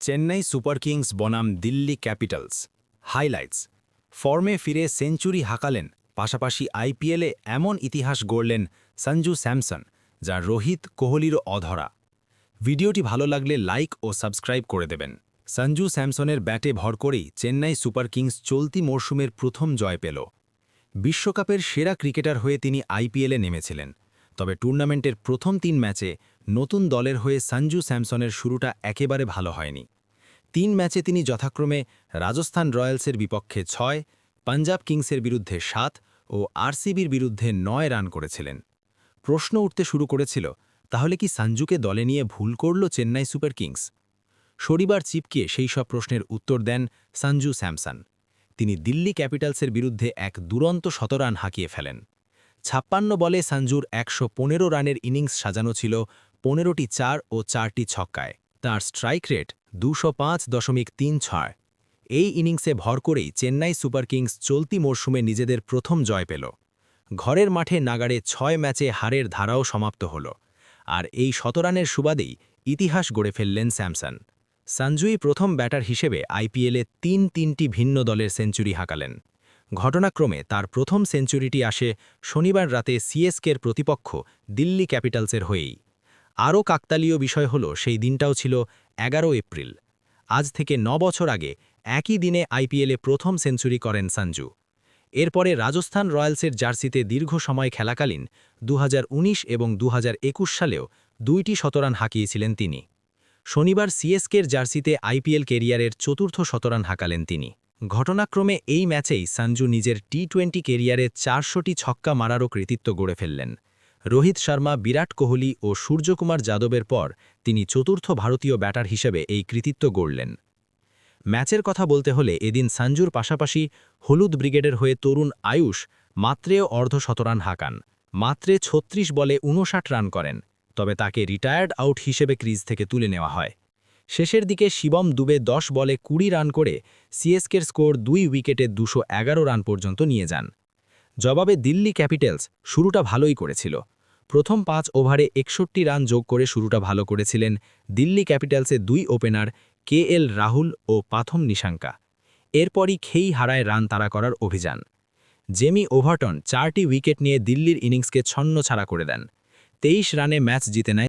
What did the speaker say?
Chennai super Kings বনাম Delhi Capitals highlights ফর্মে ফিরে সেঞ্চুরি হাঁকালেন, পাশাপাশি আইপিএলে এমন ইতিহাস গড়লেন সঞ্জু স্যামসন, যা রোহিত কোহলিরও অধরা। ভিডিওটি ভালো লাগলে লাইক ও সাবস্ক্রাইব করে দেবেন। সঞ্জু স্যামসনের ব্যাটে ভর করেই চেন্নাই সুপার কিংস চলতি মরশুমের প্রথম জয় পেল। বিশ্বকাপের সেরা ক্রিকেটার হয়ে তিনি আইপিএলে নেমেছিলেন, তবে টুর্নামেন্টের প্রথম ৩ ম্যাচে নতুন দলের হয়ে সঞ্জু স্যামসনের শুরুটা একেবারে ভালো হয়নি। ৩ ম্যাচে তিনি যথাক্রমে রাজস্থান রয়্যালসের বিপক্ষে ৬, পাঞ্জাব কিংসের বিরুদ্ধে ৭ ও আরসিবির বিরুদ্ধে ৯ রান করেছিলেন। প্রশ্ন উঠতে শুরু করেছিল, তাহলে কি সঞ্জুকে দলে নিয়ে ভুল করল চেন্নাই সুপার কিংস? শনিবার চিপকে সেই সব প্রশ্নের উত্তর দেন সঞ্জু স্যামসন। তিনি দিল্লি ক্যাপিটালসের বিরুদ্ধে এক দুরন্ত শতরান হাঁকিয়ে ফেলেন। ৫৬ বলে সঞ্জুর ১১৫ রানের ইনিংস সাজানো ছিল ১৫টি ৪ ও ৪টি ছক্কায়। তার স্ট্রাইক রেট ২০৫.৩৬। এই ইনিংসে ভর করেই চেন্নাই সুপার কিংস চলতি মরশুমে নিজেদের প্রথম জয় পেল। ঘরের মাঠে নাগাড়ে ৬ ম্যাচে হারের ধারাও সমাপ্ত হল, আর এই শতরানের সুবাদেই ইতিহাস গড়ে ফেললেন স্যামসন। সঞ্জুই প্রথম ব্যাটার হিসেবে আইপিএলে ৩টি ভিন্ন দলের সেঞ্চুরি হাঁকালেন। ঘটনাক্রমে তার প্রথম সেঞ্চুরিটি আসে শনিবার রাতে সিএসকের প্রতিপক্ষ দিল্লি ক্যাপিটালসের হয়েই। আরও কাকতালীয় বিষয় হল, সেই দিনটাও ছিল ১১ এপ্রিল। আজ থেকে ৯ বছর আগে একই দিনে আইপিএলে প্রথম সেঞ্চুরি করেন সঞ্জু। এরপরে রাজস্থান রয়্যালসের জার্সিতে দীর্ঘ সময় খেলাকালীন ২০১৯ এবং ২০২১ সালেও ২টি শতরান হাঁকিয়েছিলেন তিনি। শনিবার সিএসকের জার্সিতে আইপিএল কেরিয়ারের চতুর্থ শতরান হাঁকালেন তিনি। ঘটনাক্রমে এই ম্যাচেই সঞ্জু নিজের টি-20 কেরিয়ারে ৪০০টি ছক্কা মারারও কৃতিত্ব গড়ে ফেললেন। রোহিত শর্মা, বিরাট কোহলি ও সূর্যকুমার যাদবের পর তিনি চতুর্থ ভারতীয় ব্যাটার হিসেবে এই কৃতিত্ব গড়লেন। ম্যাচের কথা বলতে হলে এদিন সঞ্জুর পাশাপাশি হলুদ ব্রিগেডের হয়ে তরুণ আয়ুষ মাত্রেও অর্ধশতরান হাঁকান। মাত্রে ৩৬ বলে ৫৯ রান করেন, তবে তাকে রিটায়ার্ড আউট হিসেবে ক্রিজ থেকে তুলে নেওয়া হয়। শেষের দিকে শিবম দুবে ১০ বলে ২০ রান করে সিএসকের স্কোর ২ উইকেটে ২১১ রান পর্যন্ত নিয়ে যান। জবাবে দিল্লি ক্যাপিটালস শুরুটা ভালোই করেছিল। প্রথম ৫ ওভারে ৬১ রান যোগ করে শুরুটা ভালো করেছিলেন দিল্লি ক্যাপিটালসের ২ ওপেনার কেএল রাহুল ও পাথম নিশাঙ্কা। এরপরই খেই হারায় রান তাড়া করার অভিযান। জেমি ওভারটন ৪টি উইকেট নিয়ে দিল্লির ইনিংসকে ছন্নছাড়া করে দেন। ২৩ রানে ম্যাচ জিতে নেয়